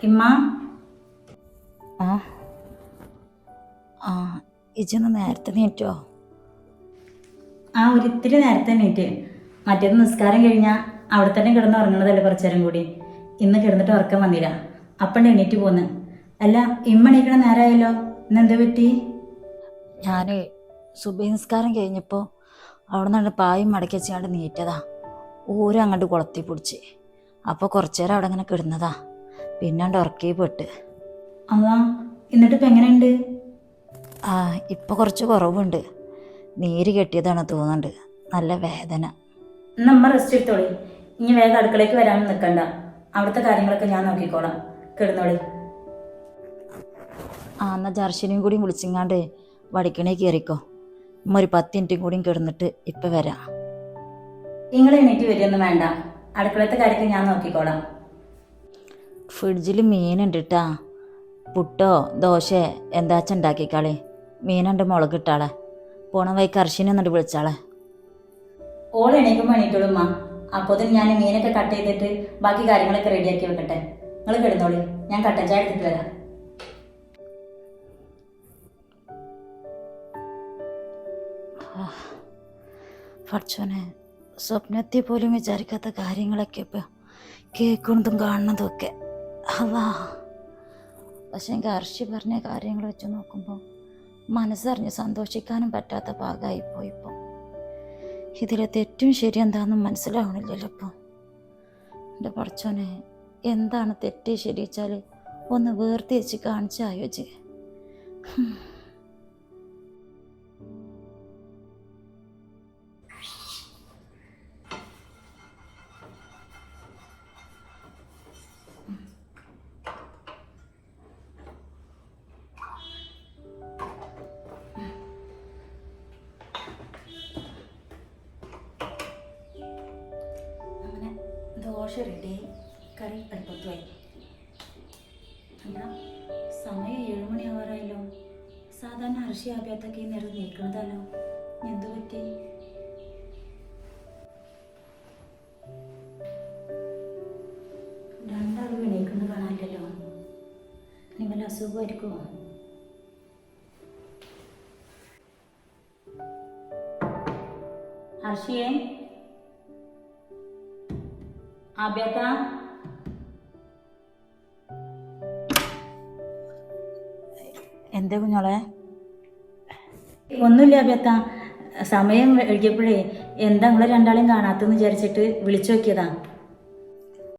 ഇമ്മ ആ ആ ഇജൊന്ന് നേരത്തെ നീറ്റോ? ഒരിത്തിരി നേരത്തെ എണീറ്റ്. മറ്റേത് നിസ്കാരം കഴിഞ്ഞാൽ അവിടെ തന്നെ കിടന്ന് ഉറങ്ങണതല്ലേ കുറച്ചു നേരം കൂടി. ഇന്ന് കിടന്നിട്ട് ഉറക്കം വന്നില്ല, അപ്പം എണീറ്റ് പോന്ന്. അല്ല, ഇമ്മ എണീക്കണ നേരമായല്ലോ, ഇന്നെന്ത് പറ്റി? ഞാൻ സുബഹി നിസ്കാരം കഴിഞ്ഞപ്പോൾ അവിടെ നിന്ന് പായും മടക്കി വെച്ചാണ്ട് നീറ്റതാ. ഊരും അങ്ങോട്ട് കുളത്തി പിടിച്ച്. അപ്പോൾ കുറച്ചു നേരം അവിടെ ഇങ്ങനെ കിടന്നതാ. പിന്നാണ്ട് ഉറക്കി പെട്ട്. അമ്മ എന്നിട്ടിപ്പോൾ എങ്ങനെയുണ്ട്? ഇപ്പോൾ കുറച്ച് കുറവുണ്ട്. നീര് കെട്ടിയതാണ് തോന്നുന്നുണ്ട്. നല്ല വേദന. ഇന്ന് അമ്മ റെസ്റ്റ് എടുത്തോളി. ഇനി വേഗം അടുക്കളയ്ക്ക് വരാനും നിൽക്കണ്ട. അവിടുത്തെ കാര്യങ്ങളൊക്കെ ഞാൻ നോക്കിക്കോളാം. കിടന്നോളി. എന്നാൽ ജർഷിനെയും കൂടി വിളിച്ചിങ്ങാണ്ട് വടിക്കണേ കയറിക്കോ. ഉമ്മ ഒരു 10 മിനിറ്റും കൂടിയും കിടന്നിട്ട് ഇപ്പം വരാം. നിങ്ങൾ എണീറ്റ് വരികയൊന്നും വേണ്ട. അടുക്കളത്തെ കാര്യത്തിൽ ഞാൻ നോക്കിക്കോളാം. ഫ്രിഡ്ജിൽ മീനുണ്ട് കേട്ടാ. പുട്ടോ ദോശ എന്താച്ചാ ഉണ്ടാക്കിക്കാളെ. മീനുണ്ട്, മുളക് ഇട്ടാളെ. പോണ വൈക്ക് അർഷിനെ എന്നിട്ട് വിളിച്ചാളെ. ഓൾ എണീക്കുമ്പോൾ എണീറ്റോളും. അപ്പോൾ ഞാൻ മീനൊക്കെ കട്ട് ചെയ്തിട്ട് ബാക്കി കാര്യങ്ങളൊക്കെ റെഡിയാക്കി വെക്കട്ടെ. നിങ്ങൾ കിടന്നോളി, ഞാൻ കട്ടൻ ചായ എടുത്തിട്ട് വരാം. പഠിച്ചോനെ, സ്വപ്നത്തിൽ പോലും വിചാരിക്കാത്ത കാര്യങ്ങളൊക്കെ ഇപ്പം കേൾക്കുന്നതും കാണുന്നതുമൊക്കെ. അതാ പക്ഷെ എനിക്ക് അർഷി പറഞ്ഞ കാര്യങ്ങൾ വെച്ച് നോക്കുമ്പോൾ മനസ്സറിഞ്ഞ് സന്തോഷിക്കാനും പറ്റാത്ത ഭാഗമായിപ്പോയി. ഇപ്പം ഇതിലെ തെറ്റും ശരി എന്താണെന്നും മനസ്സിലാവണില്ലല്ലോ. ഇപ്പം എൻ്റെ പഠിച്ചോനെ, എന്താണ് തെറ്റ് ശരി വെച്ചാൽ ഒന്ന് വേർതിരിച്ച് കാണിച്ചായോജ്. അങ്ങനെ ദോശ റെഡി, കറി അടുപ്പത്തുമായി. അല്ല, സമയം 7 മണിയാവാറായല്ലോ. സാധാരണ അർഷി ആഭ്യത്തൊക്കെ ഈ നേരം നീക്കണതല്ലോ. എന്തു പറ്റി? രണ്ടാളും എണീക്കുന്നത് കാണാനില്ലല്ലോ. ഇനി വല്ല അസുഖമായിരിക്കുമോ? അർഷിയെ, ആഭ്യത്ത, എന്താ കുഞ്ഞോളെ? ഒന്നുമില്ല ആഭ്യത്ത. സമയം വൈകിയപ്പോഴേ എന്താ നിങ്ങളെ രണ്ടാളെയും കാണാത്തെന്ന് വിചാരിച്ചിട്ട് വിളിച്ചു നോക്കിയതാ.